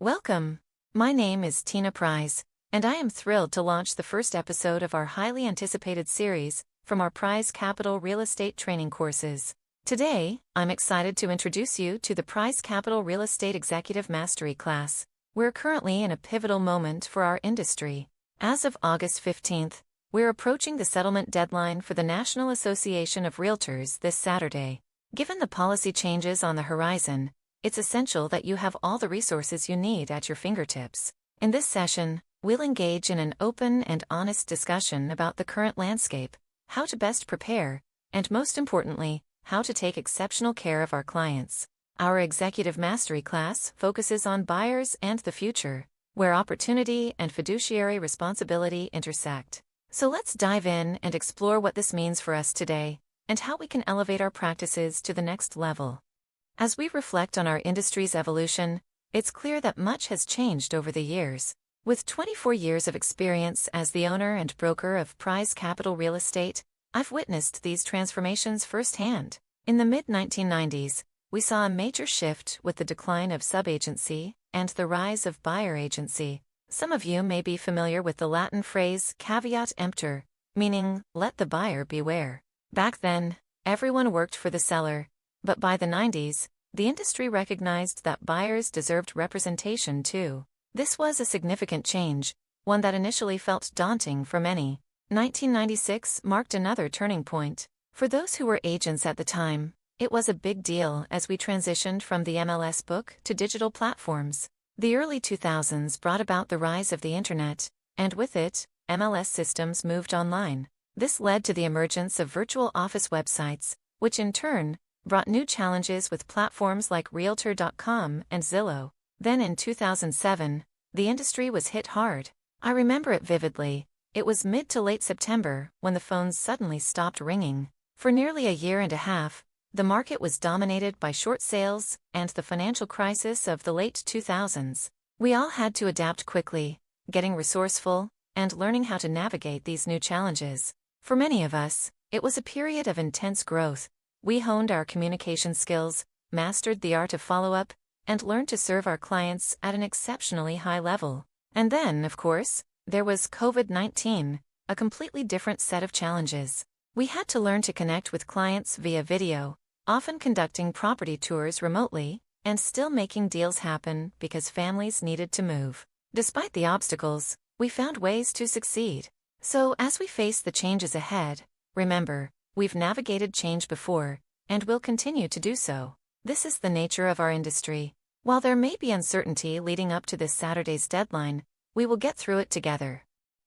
Welcome. My name is Tina Pries, and I am thrilled to launch the first episode of our highly anticipated series from our Pries Capital Real Estate training courses. Today, I'm excited to introduce you to the Pries Capital Real Estate Executive Mastery class. We're currently in a pivotal moment for our industry. As of August 15th, we're approaching the settlement deadline for the National Association of Realtors this Saturday. Given the policy changes on the horizon, it's essential that you have all the resources you need at your fingertips. In this session, we'll engage in an open and honest discussion about the current landscape, how to best prepare, and most importantly, how to take exceptional care of our clients. Our Executive Mastery class focuses on buyers and the future, where opportunity and fiduciary responsibility intersect. So let's dive in and explore what this means for us today, and how we can elevate our practices to the next level. As we reflect on our industry's evolution, it's clear that much has changed over the years. With 24 years of experience as the owner and broker of Pries Capital Real Estate, I've witnessed these transformations firsthand. In the mid-1990s, we saw a major shift with the decline of subagency and the rise of buyer agency. Some of you may be familiar with the Latin phrase caveat emptor, meaning, let the buyer beware. Back then, everyone worked for the seller. But by the 90s, the industry recognized that buyers deserved representation too. This was a significant change, one that initially felt daunting for many. 1996 marked another turning point. For those who were agents at the time, it was a big deal as we transitioned from the MLS book to digital platforms. The early 2000s brought about the rise of the internet, and with it, MLS systems moved online. This led to the emergence of virtual office websites, which in turn brought new challenges with platforms like Realtor.com and Zillow. Then in 2007, the industry was hit hard. I remember it vividly. It was mid to late September when the phones suddenly stopped ringing. For nearly a year and a half, the market was dominated by short sales and the financial crisis of the late 2000s. We all had to adapt quickly, getting resourceful, and learning how to navigate these new challenges. For many of us, it was a period of intense growth. We honed our communication skills, mastered the art of follow-up, and learned to serve our clients at an exceptionally high level. And then, of course, there was COVID-19, a completely different set of challenges. We had to learn to connect with clients via video, often conducting property tours remotely, and still making deals happen because families needed to move. Despite the obstacles, we found ways to succeed. So as we face the changes ahead, remember, we've navigated change before, and will continue to do so. This is the nature of our industry. While there may be uncertainty leading up to this Saturday's deadline, we will get through it together.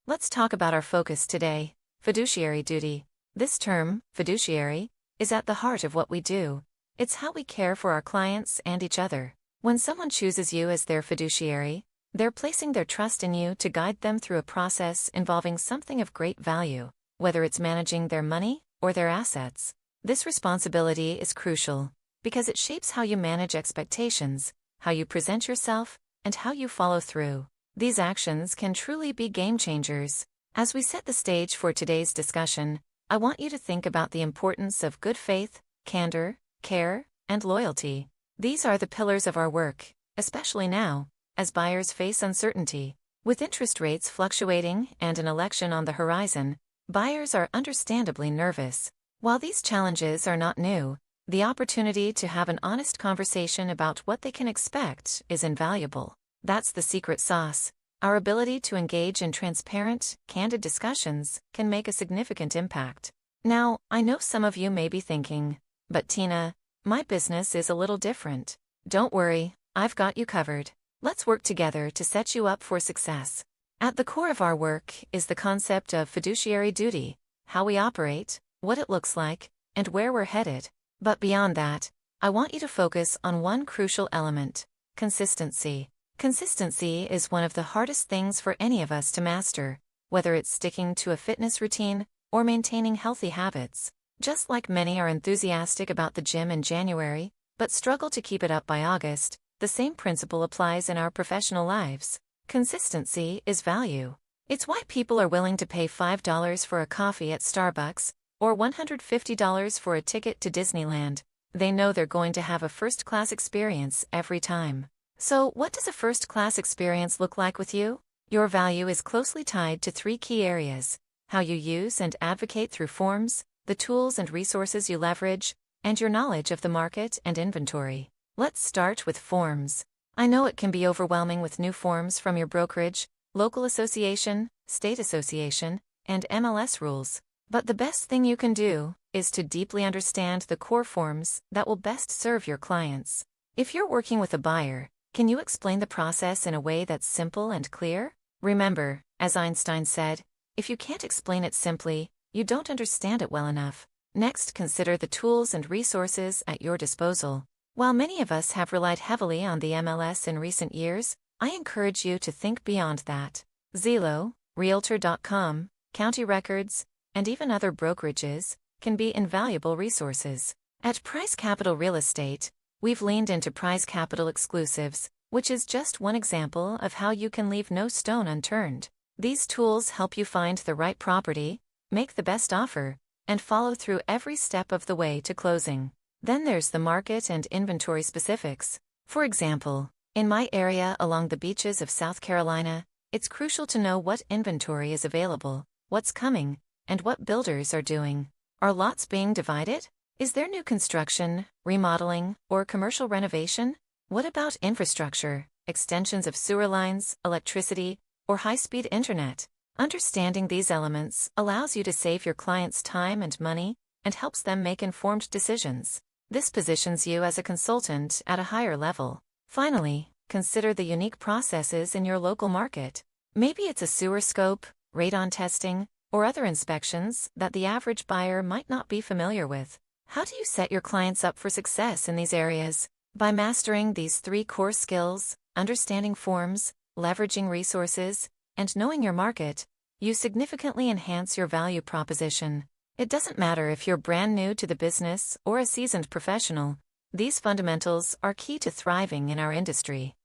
Let's talk about our focus today: fiduciary duty. This term, fiduciary, is at the heart of what we do. It's how we care for our clients and each other. When someone chooses you as their fiduciary, they're placing their trust in you to guide them through a process involving something of great value, whether it's managing their money or their assets. This responsibility is crucial because it shapes how you manage expectations, how you present yourself, and how you follow through. These actions can truly be game changers. As we set the stage for today's discussion, I want you to think about the importance of good faith, candor, care, and loyalty. These are the pillars of our work, especially now, as buyers face uncertainty. With interest rates fluctuating and an election on the horizon, buyers are understandably nervous. While these challenges are not new, the opportunity to have an honest conversation about what they can expect is invaluable. That's the secret sauce. Our ability to engage in transparent, candid discussions can make a significant impact. Now, I know some of you may be thinking, but Tina, my business is a little different. Don't worry, I've got you covered. Let's work together to set you up for success. At the core of our work is the concept of fiduciary duty, how we operate, what it looks like, and where we're headed. But beyond that, I want you to focus on one crucial element: consistency. Consistency is one of the hardest things for any of us to master, whether it's sticking to a fitness routine or maintaining healthy habits. Just like many are enthusiastic about the gym in January, but struggle to keep it up by August, the same principle applies in our professional lives. Consistency is value. It's why people are willing to pay $5 for a coffee at Starbucks, or $150 for a ticket to Disneyland. They know they're going to have a first-class experience every time. So, what does a first-class experience look like with you? Your value is closely tied to three key areas: how you use and advocate through forms, the tools and resources you leverage, and your knowledge of the market and inventory. Let's start with forms. I know it can be overwhelming with new forms from your brokerage, local association, state association, and MLS rules. But the best thing you can do is to deeply understand the core forms that will best serve your clients. If you're working with a buyer, can you explain the process in a way that's simple and clear? Remember, as Einstein said, if you can't explain it simply, you don't understand it well enough. Next, consider the tools and resources at your disposal. While many of us have relied heavily on the MLS in recent years, I encourage you to think beyond that. Zillow, Realtor.com, county records, and even other brokerages can be invaluable resources. At Pries Capital Real Estate, we've leaned into Pries Capital Exclusives, which is just one example of how you can leave no stone unturned. These tools help you find the right property, make the best offer, and follow through every step of the way to closing. Then there's the market and inventory specifics. For example, in my area along the beaches of South Carolina, it's crucial to know what inventory is available, what's coming, and what builders are doing. Are lots being divided? Is there new construction, remodeling, or commercial renovation? What about infrastructure, extensions of sewer lines, electricity, or high-speed internet? Understanding these elements allows you to save your clients time and money and helps them make informed decisions. This positions you as a consultant at a higher level. Finally, consider the unique processes in your local market. Maybe it's a sewer scope, radon testing, or other inspections that the average buyer might not be familiar with. How do you set your clients up for success in these areas? By mastering these three core skills: understanding forms, leveraging resources, and knowing your market, you significantly enhance your value proposition. It doesn't matter if you're brand new to the business or a seasoned professional, these fundamentals are key to thriving in our industry.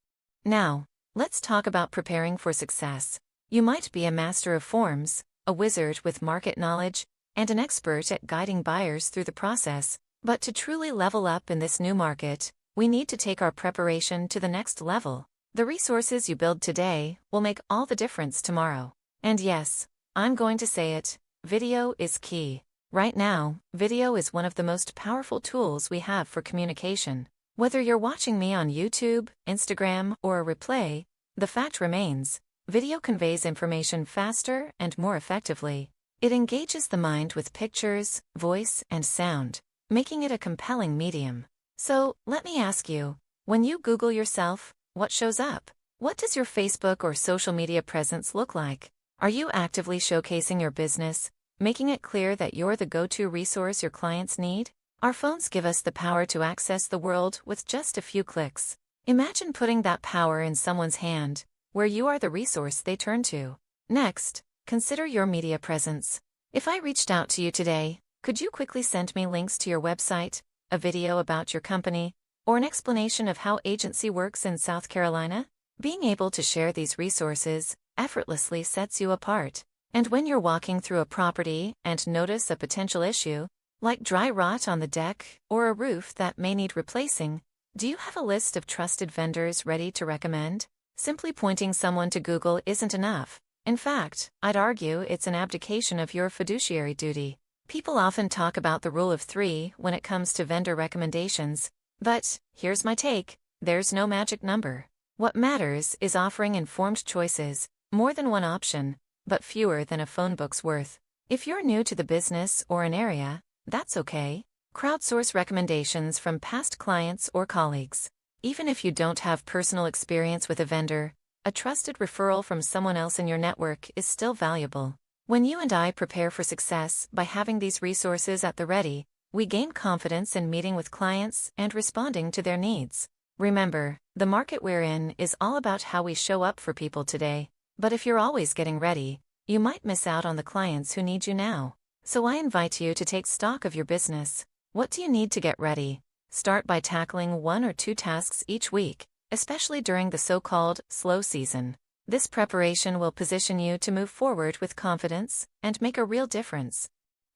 Now, let's talk about preparing for success. You might be a master of forms, a wizard with market knowledge, and an expert at guiding buyers through the process, but to truly level up in this new market, we need to take our preparation to the next level. The resources you build today will make all the difference tomorrow. And yes, I'm going to say it, video is key. Right now, video is one of the most powerful tools we have for communication. Whether you're watching me on YouTube, Instagram, or a replay, the fact remains, video conveys information faster and more effectively. It engages the mind with pictures, voice, and sound, making it a compelling medium. So, let me ask you, when you Google yourself, what shows up? What does your Facebook or social media presence look like? Are you actively showcasing your business, making it clear that you're the go-to resource your clients need? Our phones give us the power to access the world with just a few clicks. Imagine putting that power in someone's hand, where you are the resource they turn to. Next, consider your media presence. If I reached out to you today, could you quickly send me links to your website, a video about your company, or an explanation of how agency works in South Carolina? Being able to share these resources effortlessly sets you apart. And when you're walking through a property and notice a potential issue, like dry rot on the deck or a roof that may need replacing, do you have a list of trusted vendors ready to recommend? Simply pointing someone to Google isn't enough. In fact, I'd argue it's an abdication of your fiduciary duty. People often talk about the rule of three when it comes to vendor recommendations, but here's my take: there's no magic number. What matters is offering informed choices, more than one option, but fewer than a phone book's worth. If you're new to the business or an area, that's okay. Crowdsource recommendations from past clients or colleagues. Even if you don't have personal experience with a vendor, a trusted referral from someone else in your network is still valuable. When you and I prepare for success by having these resources at the ready, we gain confidence in meeting with clients and responding to their needs. Remember, the market we're in is all about how we show up for people today. But if you're always getting ready, you might miss out on the clients who need you now. So I invite you to take stock of your business. What do you need to get ready? Start by tackling 1 or 2 tasks each week, especially during the so-called slow season. This preparation will position you to move forward with confidence and make a real difference.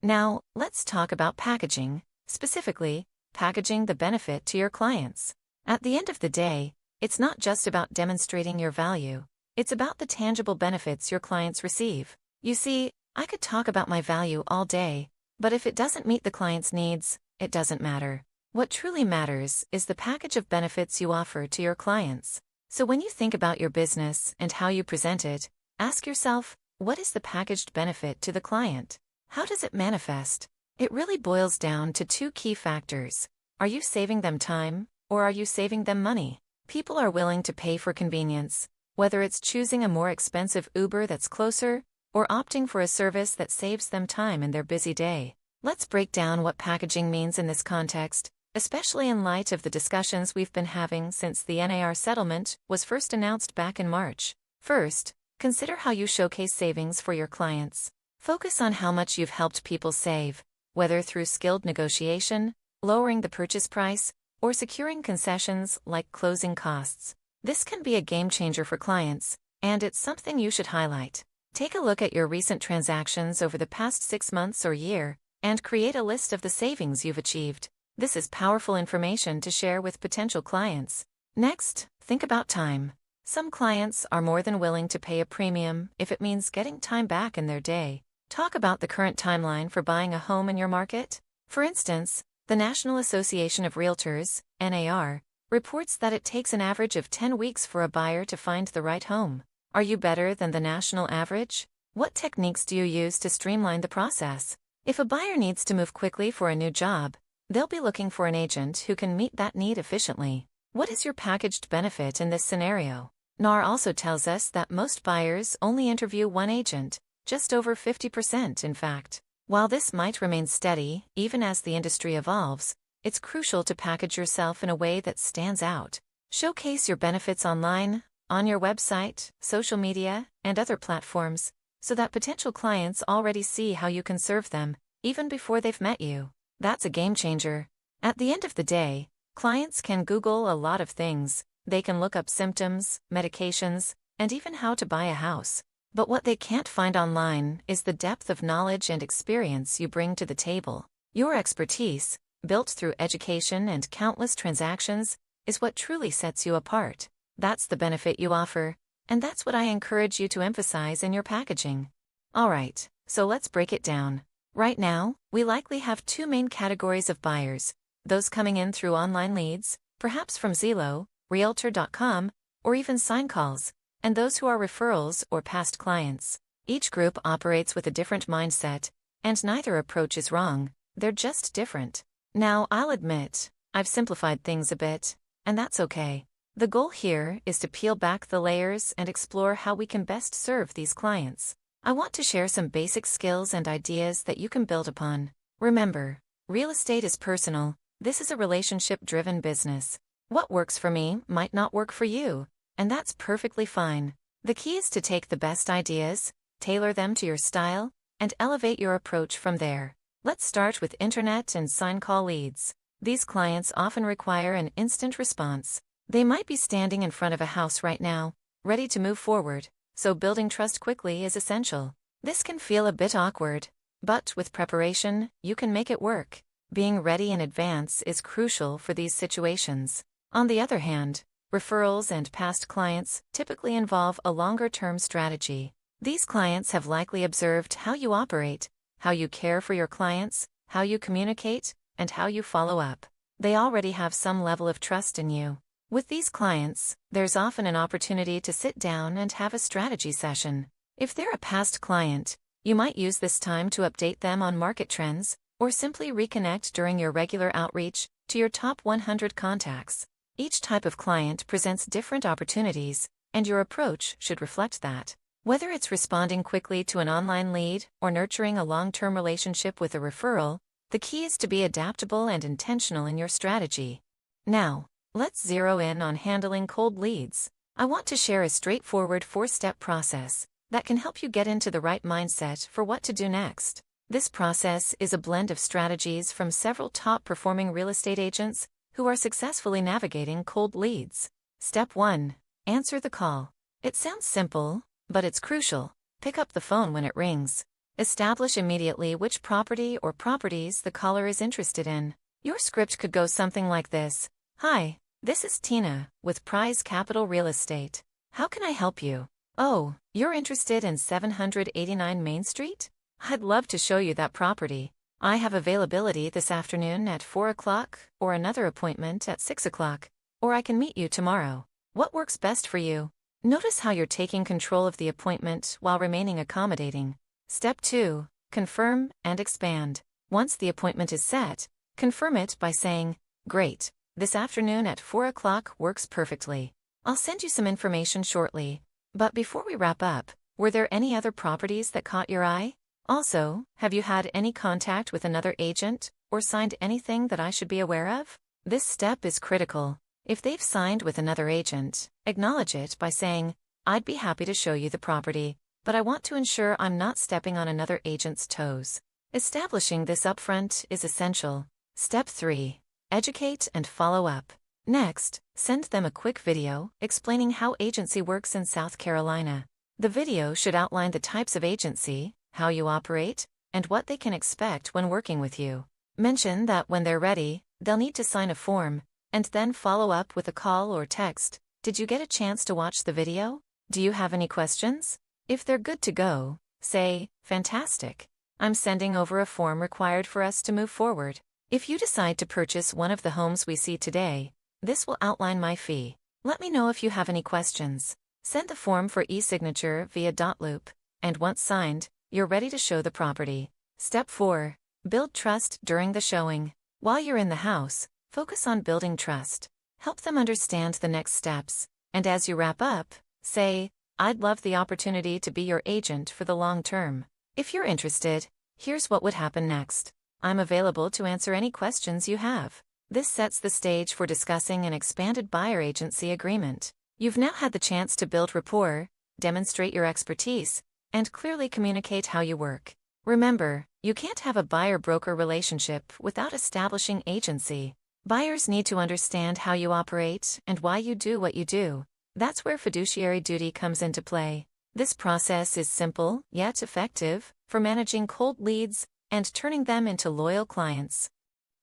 Now, let's talk about packaging, specifically, packaging the benefit to your clients. At the end of the day, It's not just about demonstrating your value. It's about the tangible benefits your clients receive. You see, I could talk about my value all day, but if it doesn't meet the client's needs, it doesn't matter. What truly matters is the package of benefits you offer to your clients. So when you think about your business and how you present it, ask yourself, what is the packaged benefit to the client? How does it manifest? It really boils down to two key factors. Are you saving them time, or are you saving them money? People are willing to pay for convenience, whether it's choosing a more expensive Uber that's closer, or opting for a service that saves them time in their busy day. Let's break down what packaging means in this context, especially in light of the discussions we've been having since the NAR settlement was first announced back in March. First, consider how you showcase savings for your clients. Focus on how much you've helped people save, whether through skilled negotiation, lowering the purchase price, or securing concessions like closing costs. This can be a game changer for clients, and it's something you should highlight. Take a look at your recent transactions over the past 6 months or year, and create a list of the savings you've achieved. This is powerful information to share with potential clients. Next, think about time. Some clients are more than willing to pay a premium if it means getting time back in their day. Talk about the current timeline for buying a home in your market. For instance, the National Association of Realtors, NAR, reports that it takes an average of 10 weeks for a buyer to find the right home. Are you better than the national average? What techniques do you use to streamline the process? If a buyer needs to move quickly for a new job, they'll be looking for an agent who can meet that need efficiently. What is your packaged benefit in this scenario? NAR also tells us that most buyers only interview one agent, just over 50% in fact. While this might remain steady, even as the industry evolves, it's crucial to package yourself in a way that stands out. Showcase your benefits online, on your website, social media, and other platforms, so that potential clients already see how you can serve them, even before they've met you. That's a game changer. At the end of the day, clients can Google a lot of things. They can look up symptoms, medications, and even how to buy a house. But what they can't find online is the depth of knowledge and experience you bring to the table. Your expertise, built through education and countless transactions, is what truly sets you apart. That's the benefit you offer, and that's what I encourage you to emphasize in your packaging. Alright, so let's break it down. Right now, we likely have two main categories of buyers: those coming in through online leads, perhaps from Zillow, Realtor.com, or even sign calls, and those who are referrals or past clients. Each group operates with a different mindset, and neither approach is wrong, they're just different. Now, I'll admit, I've simplified things a bit, and that's okay. The goal here is to peel back the layers and explore how we can best serve these clients. I want to share some basic skills and ideas that you can build upon. Remember, real estate is personal. This is a relationship-driven business. What works for me might not work for you, and that's perfectly fine. The key is to take the best ideas, tailor them to your style, and elevate your approach from there. Let's start with internet and sign call leads. These clients often require an instant response. They might be standing in front of a house right now, ready to move forward, so building trust quickly is essential. This can feel a bit awkward, but with preparation, you can make it work. Being ready in advance is crucial for these situations. On the other hand, referrals and past clients typically involve a longer-term strategy. These clients have likely observed how you operate, how you care for your clients, how you communicate, and how you follow up. They already have some level of trust in you. With these clients, there's often an opportunity to sit down and have a strategy session. If they're a past client, you might use this time to update them on market trends, or simply reconnect during your regular outreach to your top 100 contacts. Each type of client presents different opportunities, and your approach should reflect that. Whether it's responding quickly to an online lead or nurturing a long-term relationship with a referral, the key is to be adaptable and intentional in your strategy. Now, let's zero in on handling cold leads. I want to share a straightforward 4-step process that can help you get into the right mindset for what to do next. This process is a blend of strategies from several top-performing real estate agents who are successfully navigating cold leads. Step 1. Answer the call. It sounds simple, but it's crucial. Pick up the phone when it rings. Establish immediately which property or properties the caller is interested in. Your script could go something like this. Hi, This is Tina with Pries Capital Real Estate. How can I help you? Oh, you're interested in 789 Main Street? I'd love to show you that property. I have availability this afternoon at 4 o'clock or another appointment at 6 o'clock, or I can meet you tomorrow. What works best for you? Notice how you're taking control of the appointment while remaining accommodating. Step 2. Confirm and expand. Once the appointment is set, confirm it by saying, "Great. This afternoon at 4 o'clock works perfectly. I'll send you some information shortly." But before we wrap up, were there any other properties that caught your eye? Also, have you had any contact with another agent or signed anything that I should be aware of? This step is critical. If they've signed with another agent, acknowledge it by saying, "I'd be happy to show you the property, but I want to ensure I'm not stepping on another agent's toes." Establishing this upfront is essential. Step 3. Educate and follow up. Next, send them a quick video explaining how agency works in South Carolina. The video should outline the types of agency, how you operate, and what they can expect when working with you. Mention that when they're ready, they'll need to sign a form, and then follow up with a call or text. Did you get a chance to watch the video? Do you have any questions? If they're good to go, say, "Fantastic. I'm sending over a form required for us to move forward." If you decide to purchase one of the homes we see today, this will outline my fee. Let me know if you have any questions. Send the form for e-signature via dotloop, and once signed, you're ready to show the property. Step 4. Build trust during the showing. While you're in the house, focus on building trust. Help them understand the next steps, and as you wrap up, say, "I'd love the opportunity to be your agent for the long term. If you're interested, here's what would happen next. I'm available to answer any questions you have." This sets the stage for discussing an expanded buyer agency agreement. You've now had the chance to build rapport, demonstrate your expertise, and clearly communicate how you work. Remember, you can't have a buyer-broker relationship without establishing agency. Buyers need to understand how you operate and why you do what you do. That's where fiduciary duty comes into play. This process is simple, yet effective, for managing cold leads and turning them into loyal clients.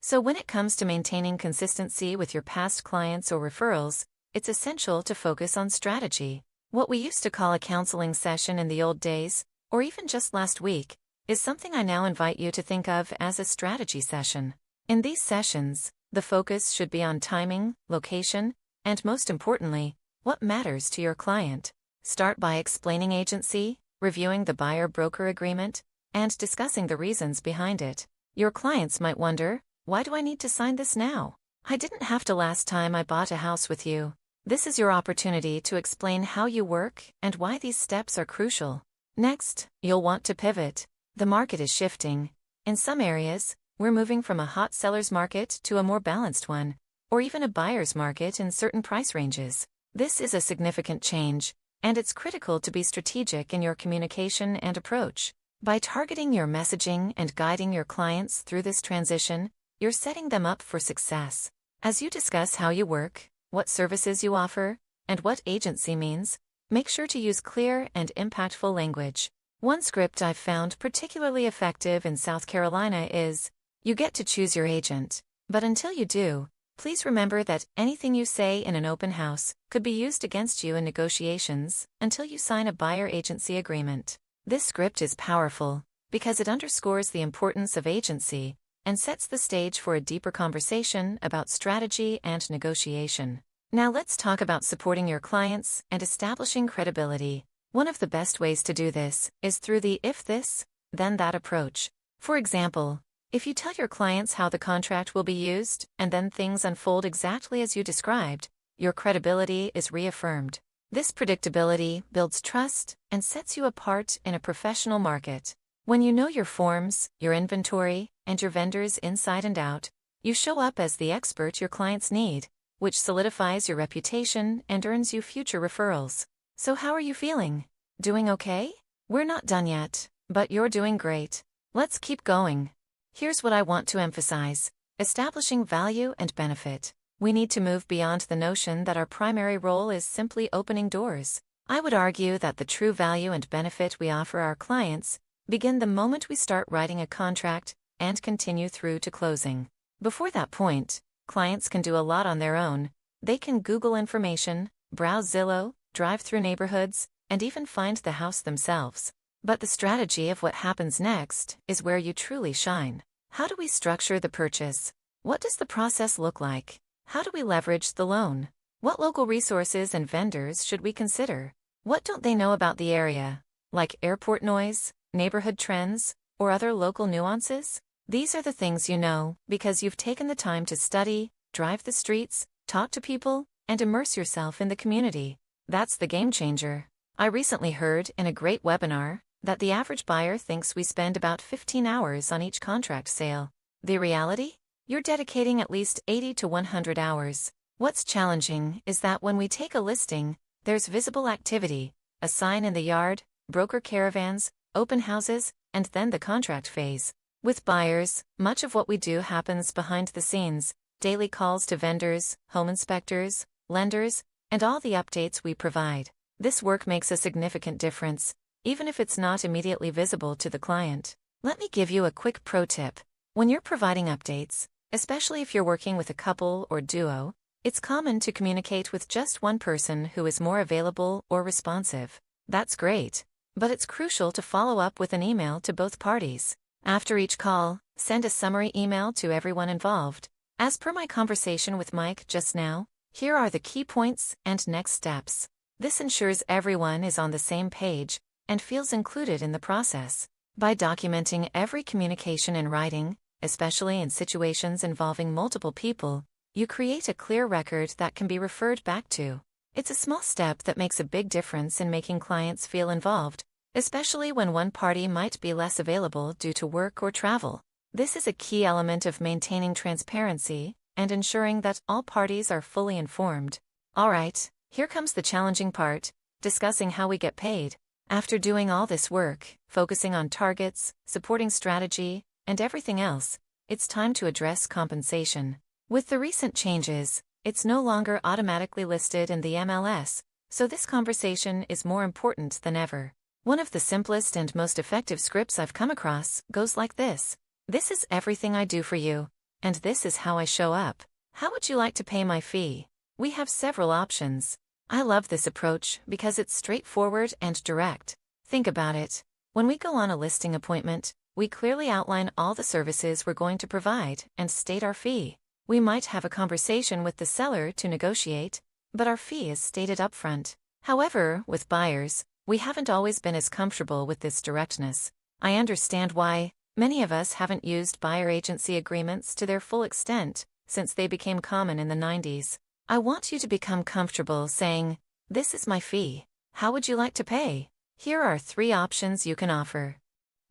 So when it comes to maintaining consistency with your past clients or referrals, it's essential to focus on strategy. What we used to call a counseling session in the old days, or even just last week, is something I now invite you to think of as a strategy session. In these sessions, the focus should be on timing, location, and most importantly, what matters to your client. Start by explaining agency, reviewing the buyer-broker agreement, and discussing the reasons behind it. Your clients might wonder, "Why do I need to sign this now? I didn't have to last time I bought a house with you." This is your opportunity to explain how you work and why these steps are crucial. Next, you'll want to pivot. The market is shifting. In some areas, we're moving from a hot seller's market to a more balanced one, or even a buyer's market in certain price ranges. This is a significant change, and it's critical to be strategic in your communication and approach. By targeting your messaging and guiding your clients through this transition, you're setting them up for success. As you discuss how you work, what services you offer, and what agency means, make sure to use clear and impactful language. One script I've found particularly effective in South Carolina is, "You get to choose your agent, but until you do, please remember that anything you say in an open house could be used against you in negotiations until you sign a buyer agency agreement." This script is powerful because it underscores the importance of agency and sets the stage for a deeper conversation about strategy and negotiation. Now let's talk about supporting your clients and establishing credibility. One of the best ways to do this is through the "if this, then that" approach. For example, if you tell your clients how the contract will be used and then things unfold exactly as you described, your credibility is reaffirmed. This predictability builds trust and sets you apart in a professional market. When you know your forms, your inventory, and your vendors inside and out, you show up as the expert your clients need, which solidifies your reputation and earns you future referrals. So how are you feeling? Doing okay? We're not done yet, but you're doing great. Let's keep going. Here's what I want to emphasize: establishing value and benefit. We need to move beyond the notion that our primary role is simply opening doors. I would argue that the true value and benefit we offer our clients begin the moment we start writing a contract and continue through to closing. Before that point, clients can do a lot on their own. They can Google information, browse Zillow, drive through neighborhoods, and even find the house themselves. But the strategy of what happens next is where you truly shine. How do we structure the purchase? What does the process look like? How do we leverage the loan? What local resources and vendors should we consider? What don't they know about the area, like airport noise, neighborhood trends, or other local nuances? These are the things you know because you've taken the time to study, drive the streets, talk to people, and immerse yourself in the community. That's the game changer. I recently heard in a great webinar that the average buyer thinks we spend about 15 hours on each contract sale. The reality? You're dedicating at least 80 to 100 hours. What's challenging is that when we take a listing, there's visible activity, a sign in the yard, broker caravans, open houses, and then the contract phase. With buyers, much of what we do happens behind the scenes, daily calls to vendors, home inspectors, lenders, and all the updates we provide. This work makes a significant difference, even if it's not immediately visible to the client. Let me give you a quick pro tip. When you're providing updates, especially if you're working with a couple or duo, it's common to communicate with just one person who is more available or responsive. That's great, but it's crucial to follow up with an email to both parties. After each call, send a summary email to everyone involved. As per my conversation with Mike just now, here are the key points and next steps. This ensures everyone is on the same page and feels included in the process. By documenting every communication in writing, especially in situations involving multiple people, you create a clear record that can be referred back to. It's a small step that makes a big difference in making clients feel involved, especially when one party might be less available due to work or travel. This is a key element of maintaining transparency and ensuring that all parties are fully informed. Alright, here comes the challenging part, discussing how we get paid. After doing all this work, focusing on targets, supporting strategy, and everything else, it's time to address compensation. With the recent changes, it's no longer automatically listed in the MLS, so this conversation is more important than ever. One of the simplest and most effective scripts I've come across goes like this. This is everything I do for you, and this is how I show up. How would you like to pay my fee? We have several options. I love this approach because it's straightforward and direct. Think about it. When we go on a listing appointment, we clearly outline all the services we're going to provide and state our fee. We might have a conversation with the seller to negotiate, but our fee is stated upfront. However, with buyers, we haven't always been as comfortable with this directness. I understand why. Many of us haven't used buyer agency agreements to their full extent since they became common in the 90s. I want you to become comfortable saying, "This is my fee. How would you like to pay?" Here are 3 options you can offer.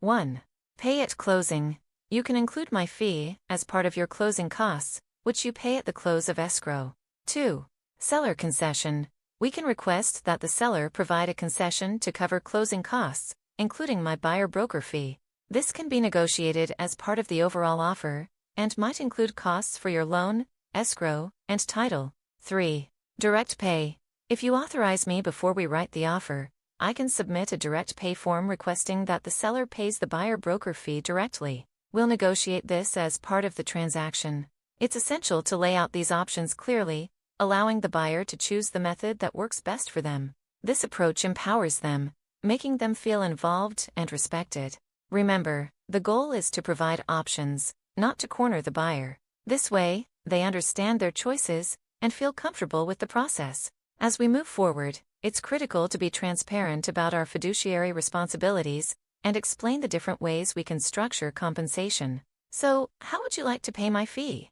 1. Pay at closing. You can include my fee as part of your closing costs, which you pay at the close of escrow. 2. Seller concession. We can request that the seller provide a concession to cover closing costs, including my buyer broker fee. This can be negotiated as part of the overall offer and might include costs for your loan, escrow, and title. 3. Direct pay. If you authorize me before we write the offer, I can submit a direct pay form requesting that the seller pays the buyer broker fee directly. We'll negotiate this as part of the transaction. It's essential to lay out these options clearly, allowing the buyer to choose the method that works best for them. This approach empowers them, making them feel involved and respected. Remember, the goal is to provide options, not to corner the buyer. This way, they understand their choices and feel comfortable with the process. As we move forward, it's critical to be transparent about our fiduciary responsibilities and explain the different ways we can structure compensation. So, how would you like to pay my fee?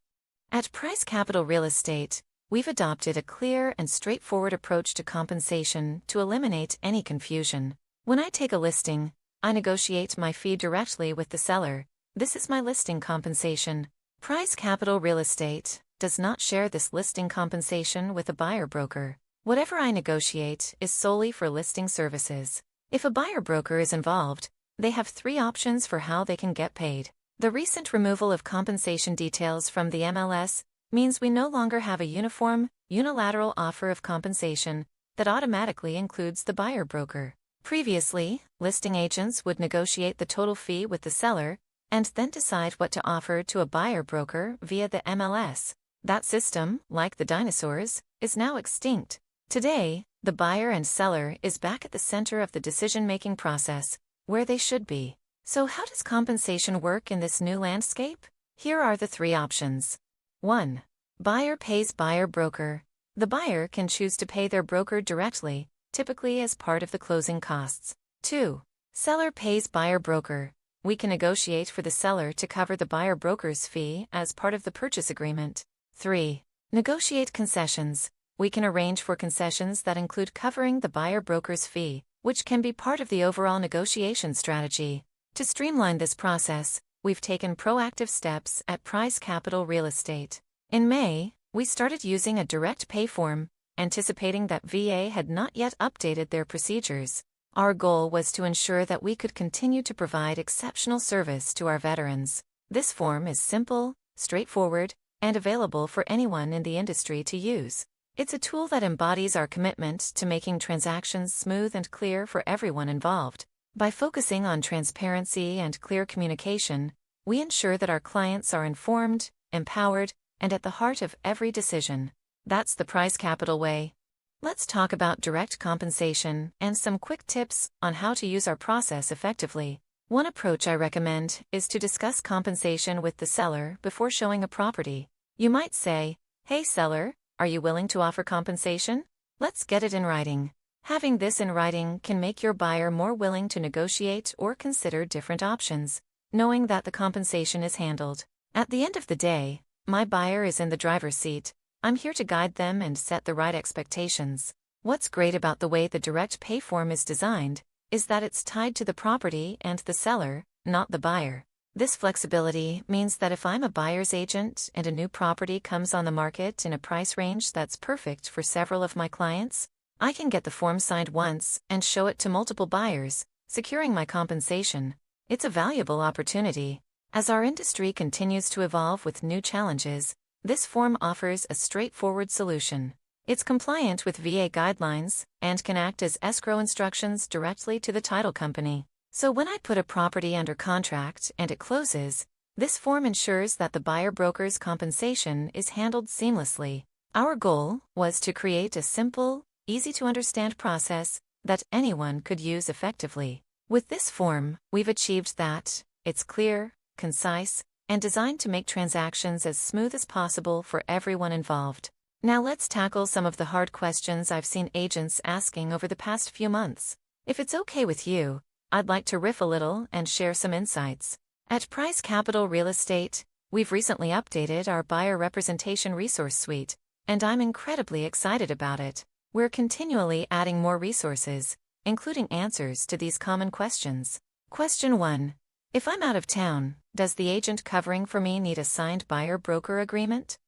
At Pries Capital Real Estate, we've adopted a clear and straightforward approach to compensation to eliminate any confusion. When I take a listing, I negotiate my fee directly with the seller. This is my listing compensation. Pries Capital Real Estate does not share this listing compensation with a buyer broker. Whatever I negotiate is solely for listing services. If a buyer broker is involved, they have 3 options for how they can get paid. The recent removal of compensation details from the MLS means we no longer have a uniform, unilateral offer of compensation that automatically includes the buyer broker. Previously, listing agents would negotiate the total fee with the seller and then decide what to offer to a buyer broker via the MLS. That system, like the dinosaurs, is now extinct. Today, the buyer and seller is back at the center of the decision-making process, where they should be. So how does compensation work in this new landscape? Here are the three options. 1. Buyer pays buyer broker. The buyer can choose to pay their broker directly, typically as part of the closing costs. 2. Seller pays buyer broker. We can negotiate for the seller to cover the buyer broker's fee as part of the purchase agreement. 3. Negotiate concessions. We can arrange for concessions that include covering the buyer broker's fee, which can be part of the overall negotiation strategy. To streamline this process, we've taken proactive steps at Pries Capital Real Estate. In May, we started using a direct pay form, anticipating that VA had not yet updated their procedures. Our goal was to ensure that we could continue to provide exceptional service to our veterans. This form is simple, straightforward, and available for anyone in the industry to use. It's a tool that embodies our commitment to making transactions smooth and clear for everyone involved. By focusing on transparency and clear communication, we ensure that our clients are informed, empowered, and at the heart of every decision. That's the Pries Capital way. Let's talk about direct compensation and some quick tips on how to use our process effectively. One approach I recommend is to discuss compensation with the seller before showing a property. You might say, "Hey seller, are you willing to offer compensation? Let's get it in writing." Having this in writing can make your buyer more willing to negotiate or consider different options, knowing that the compensation is handled. At the end of the day, my buyer is in the driver's seat. I'm here to guide them and set the right expectations. What's great about the way the direct pay form is designed is that it's tied to the property and the seller, not the buyer. This flexibility means that if I'm a buyer's agent and a new property comes on the market in a price range that's perfect for several of my clients, I can get the form signed once and show it to multiple buyers, securing my compensation. It's a valuable opportunity. As our industry continues to evolve with new challenges, this form offers a straightforward solution. It's compliant with VA guidelines and can act as escrow instructions directly to the title company. So when I put a property under contract and it closes, this form ensures that the buyer broker's compensation is handled seamlessly. Our goal was to create a simple, easy-to-understand process that anyone could use effectively. With this form, we've achieved that. It's clear, concise, and designed to make transactions as smooth as possible for everyone involved. Now let's tackle some of the hard questions I've seen agents asking over the past few months. If it's okay with you, I'd like to riff a little and share some insights. At Pries Capital Real Estate, we've recently updated our buyer representation resource suite, and I'm incredibly excited about it. We're continually adding more resources, including answers to these common questions. Question 1. If I'm out of town, does the agent covering for me need a signed buyer-broker agreement?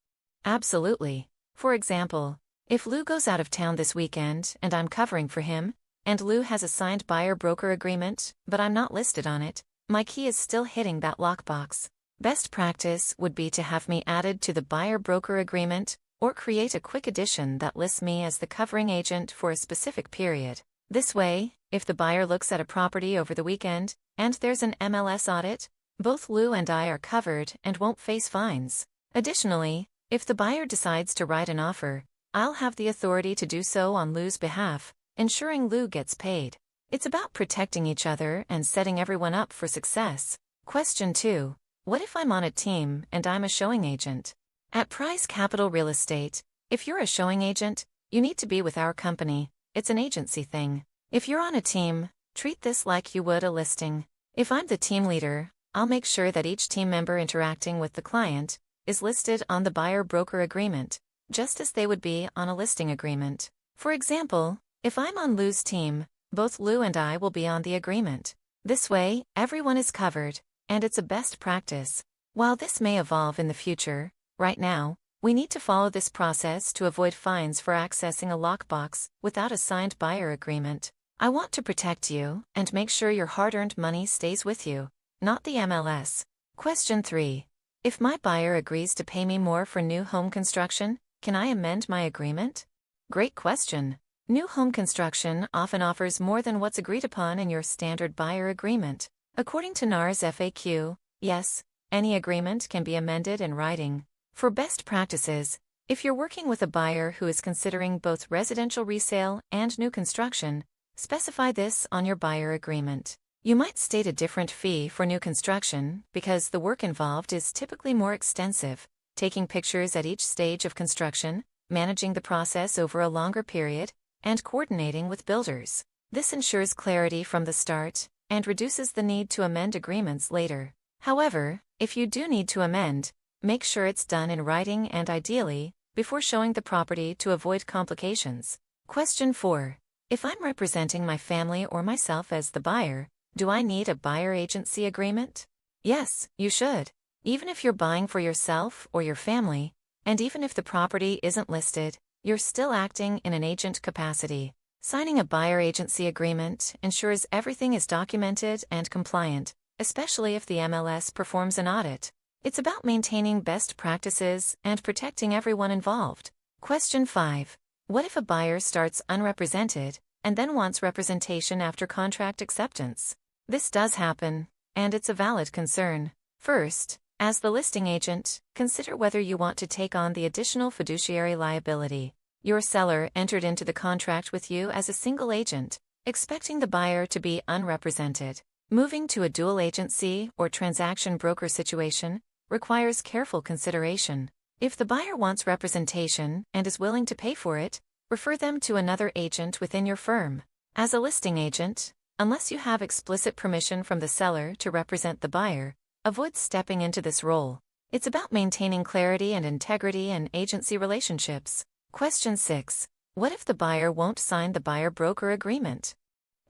Absolutely. For example, if Lou goes out of town this weekend and I'm covering for him, and Lou has a signed buyer-broker agreement, but I'm not listed on it, my key is still hitting that lockbox. Best practice would be to have me added to the buyer-broker agreement or create a quick addition that lists me as the covering agent for a specific period. This way, if the buyer looks at a property over the weekend, and there's an MLS audit, both Lou and I are covered and won't face fines. Additionally, if the buyer decides to write an offer, I'll have the authority to do so on Lou's behalf, ensuring Lou gets paid. It's about protecting each other and setting everyone up for success. Question 2. What if I'm on a team and I'm a showing agent? At Pries Capital Real Estate, if you're a showing agent, you need to be with our company. It's an agency thing. If you're on a team, treat this like you would a listing. If I'm the team leader, I'll make sure that each team member interacting with the client is listed on the buyer-broker agreement, just as they would be on a listing agreement. For example, if I'm on Lou's team, both Lou and I will be on the agreement. This way, everyone is covered, and it's a best practice. While this may evolve in the future, right now, we need to follow this process to avoid fines for accessing a lockbox without a signed buyer agreement. I want to protect you and make sure your hard-earned money stays with you, not the MLS. Question 3. If my buyer agrees to pay me more for new home construction, can I amend my agreement? Great question. New home construction often offers more than what's agreed upon in your standard buyer agreement. According to NAR's FAQ, yes, any agreement can be amended in writing. For best practices, if you're working with a buyer who is considering both residential resale and new construction, specify this on your buyer agreement. You might state a different fee for new construction because the work involved is typically more extensive, taking pictures at each stage of construction, managing the process over a longer period, and coordinating with builders. This ensures clarity from the start and reduces the need to amend agreements later. However, if you do need to amend, make sure it's done in writing and ideally, before showing the property to avoid complications. Question 4. If I'm representing my family or myself as the buyer, do I need a buyer agency agreement? Yes, you should. Even if you're buying for yourself or your family, and even if the property isn't listed, you're still acting in an agent capacity. Signing a buyer agency agreement ensures everything is documented and compliant, especially if the MLS performs an audit. It's about maintaining best practices and protecting everyone involved. Question 5. What if a buyer starts unrepresented and then wants representation after contract acceptance? This does happen, and it's a valid concern. First, as the listing agent, consider whether you want to take on the additional fiduciary liability. Your seller entered into the contract with you as a single agent, expecting the buyer to be unrepresented. Moving to a dual agency or transaction broker situation requires careful consideration. If the buyer wants representation and is willing to pay for it, refer them to another agent within your firm. As a listing agent, unless you have explicit permission from the seller to represent the buyer, avoid stepping into this role. It's about maintaining clarity and integrity in agency relationships. Question 6. What if the buyer won't sign the buyer-broker agreement?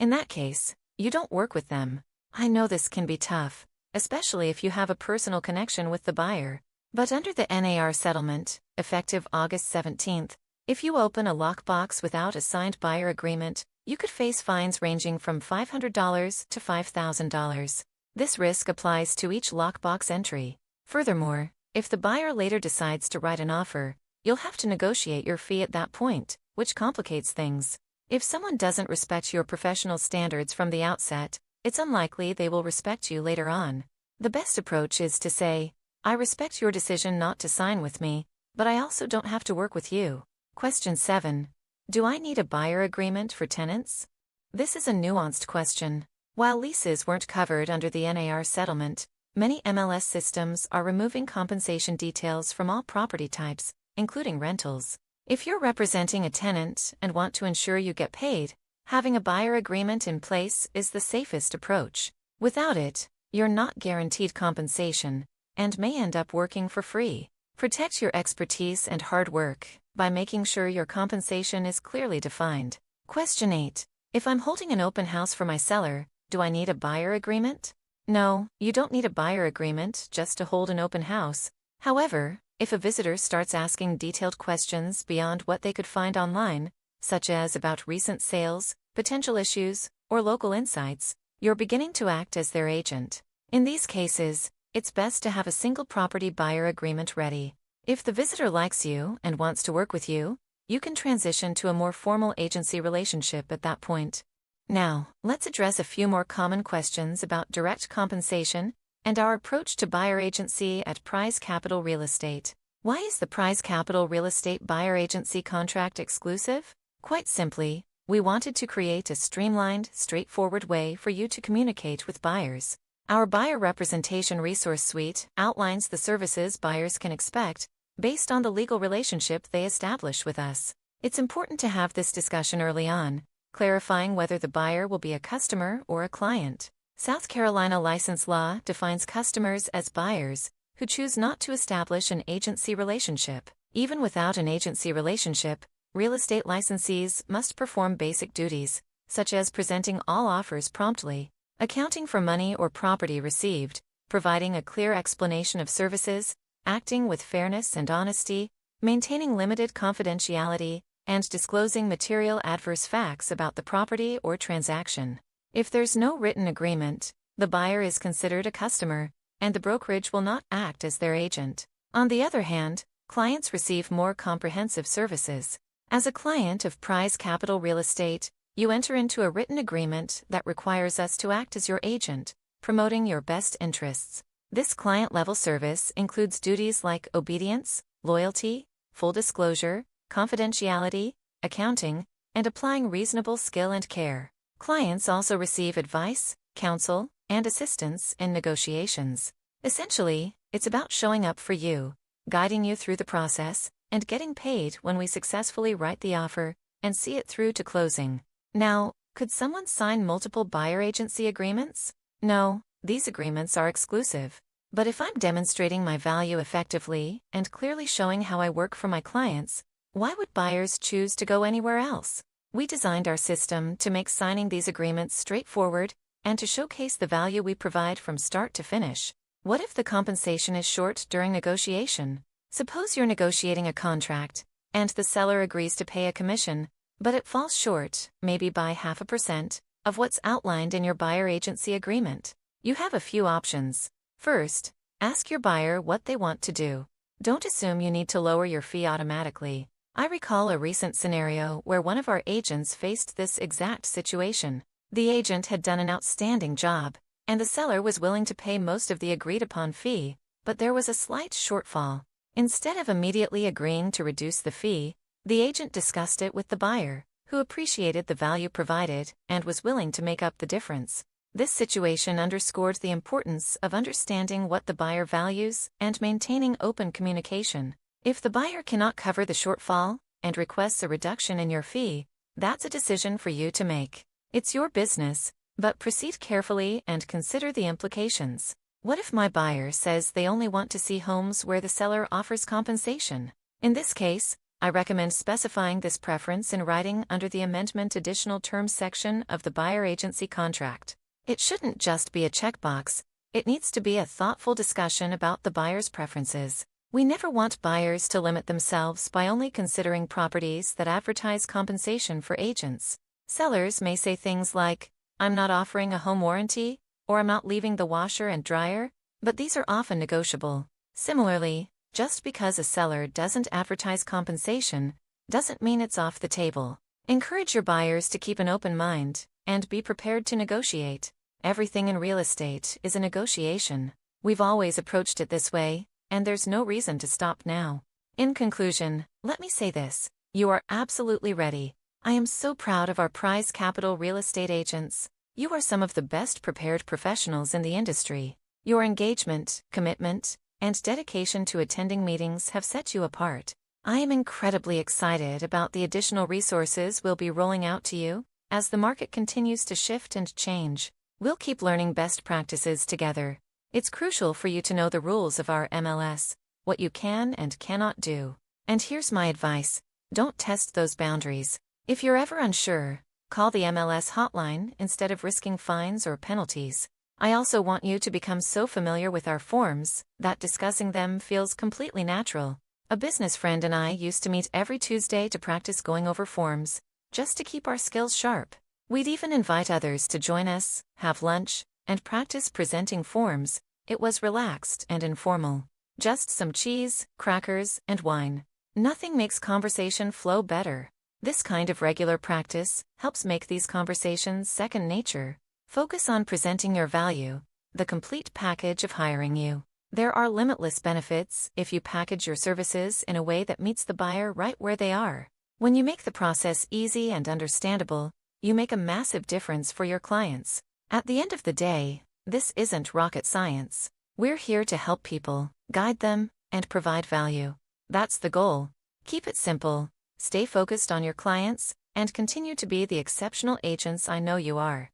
In that case, you don't work with them. I know this can be tough, especially if you have a personal connection with the buyer. But under the NAR settlement, effective August 17th, if you open a lockbox without a signed buyer agreement, you could face fines ranging from $500 to $5,000. This risk applies to each lockbox entry. Furthermore, if the buyer later decides to write an offer, you'll have to negotiate your fee at that point, which complicates things. If someone doesn't respect your professional standards from the outset, it's unlikely they will respect you later on. The best approach is to say, I respect your decision not to sign with me, but I also don't have to work with you. Question 7. Do I need a buyer agreement for tenants? This is a nuanced question. While leases weren't covered under the NAR settlement, many MLS systems are removing compensation details from all property types, including rentals. If you're representing a tenant and want to ensure you get paid, having a buyer agreement in place is the safest approach. Without it, you're not guaranteed compensation and may end up working for free. Protect your expertise and hard work by making sure your compensation is clearly defined. Question 8. If I'm holding an open house for my seller, do I need a buyer agreement? No, you don't need a buyer agreement just to hold an open house. However, if a visitor starts asking detailed questions beyond what they could find online, such as about recent sales, potential issues, or local insights, you're beginning to act as their agent. In these cases, it's best to have a single property buyer agreement ready. If the visitor likes you and wants to work with you, you can transition to a more formal agency relationship at that point. Now, let's address a few more common questions about direct compensation and our approach to buyer agency at Pries Capital Real Estate. Why is the Pries Capital Real Estate buyer agency contract exclusive? Quite simply, we wanted to create a streamlined, straightforward way for you to communicate with buyers. Our buyer representation resource suite outlines the services buyers can expect based on the legal relationship they establish with us. It's important to have this discussion early on, clarifying whether the buyer will be a customer or a client. South Carolina license law defines customers as buyers who choose not to establish an agency relationship. Even without an agency relationship, real estate licensees must perform basic duties, such as presenting all offers promptly, accounting for money or property received, providing a clear explanation of services, acting with fairness and honesty, maintaining limited confidentiality, and disclosing material adverse facts about the property or transaction. If there's no written agreement, the buyer is considered a customer, and the brokerage will not act as their agent. On the other hand, clients receive more comprehensive services. As a client of Pries Capital Real Estate, you enter into a written agreement that requires us to act as your agent, promoting your best interests. This client-level service includes duties like obedience, loyalty, full disclosure, confidentiality, accounting, and applying reasonable skill and care. Clients also receive advice, counsel, and assistance in negotiations. Essentially, it's about showing up for you, guiding you through the process, and getting paid when we successfully write the offer and see it through to closing. Now, could someone sign multiple buyer agency agreements? No, these agreements are exclusive. But if I'm demonstrating my value effectively and clearly showing how I work for my clients, why would buyers choose to go anywhere else? We designed our system to make signing these agreements straightforward and to showcase the value we provide from start to finish. What if the compensation is short during negotiation? Suppose you're negotiating a contract, and the seller agrees to pay a commission, but it falls short, maybe by 0.5%, of what's outlined in your buyer agency agreement. You have a few options. First, ask your buyer what they want to do. Don't assume you need to lower your fee automatically. I recall a recent scenario where one of our agents faced this exact situation. The agent had done an outstanding job, and the seller was willing to pay most of the agreed-upon fee, but there was a slight shortfall. Instead of immediately agreeing to reduce the fee, the agent discussed it with the buyer, who appreciated the value provided and was willing to make up the difference. This situation underscored the importance of understanding what the buyer values and maintaining open communication. If the buyer cannot cover the shortfall and requests a reduction in your fee, that's a decision for you to make. It's your business, but proceed carefully and consider the implications. What if my buyer says they only want to see homes where the seller offers compensation? In this case, I recommend specifying this preference in writing under the Amendment Additional Terms section of the buyer agency contract. It shouldn't just be a checkbox, it needs to be a thoughtful discussion about the buyer's preferences. We never want buyers to limit themselves by only considering properties that advertise compensation for agents. Sellers may say things like, "I'm not offering a home warranty," or "I'm not leaving the washer and dryer," but these are often negotiable. Similarly, just because a seller doesn't advertise compensation doesn't mean it's off the table. Encourage your buyers to keep an open mind and be prepared to negotiate. Everything in real estate is a negotiation. We've always approached it this way, and there's no reason to stop now. In conclusion, let me say this: you are absolutely ready. I am so proud of our Pries Capital Real Estate agents. You are some of the best prepared professionals in the industry. Your engagement, commitment, and dedication to attending meetings have set you apart. I am incredibly excited about the additional resources we'll be rolling out to you as the market continues to shift and change. We'll keep learning best practices together. It's crucial for you to know the rules of our MLS, what you can and cannot do. And here's my advice: don't test those boundaries. If you're ever unsure, call the MLS hotline instead of risking fines or penalties. I also want you to become so familiar with our forms that discussing them feels completely natural. A business friend and I used to meet every Tuesday to practice going over forms, just to keep our skills sharp. We'd even invite others to join us, have lunch, and practice presenting forms. It was relaxed and informal. Just some cheese, crackers, and wine. Nothing makes conversation flow better. This kind of regular practice helps make these conversations second nature. Focus on presenting your value, the complete package of hiring you. There are limitless benefits if you package your services in a way that meets the buyer right where they are. When you make the process easy and understandable, you make a massive difference for your clients. At the end of the day, this isn't rocket science. We're here to help people, guide them, and provide value. That's the goal. Keep it simple, stay focused on your clients, and continue to be the exceptional agents I know you are.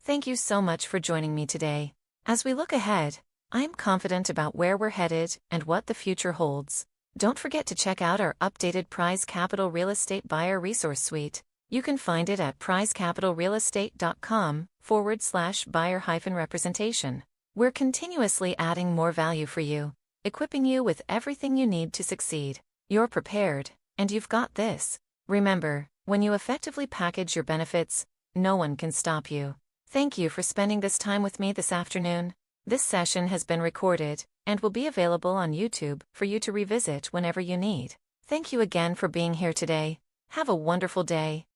Thank you so much for joining me today. As we look ahead, I'm confident about where we're headed and what the future holds. Don't forget to check out our updated Pries Capital Real Estate Buyer Resource Suite. You can find it at priescapitalrealestate.com/buyer-representation. We're continuously adding more value for you, equipping you with everything you need to succeed. You're prepared, and you've got this. Remember, when you effectively package your benefits, no one can stop you. Thank you for spending this time with me this afternoon. This session has been recorded and will be available on YouTube for you to revisit whenever you need. Thank you again for being here today. Have a wonderful day.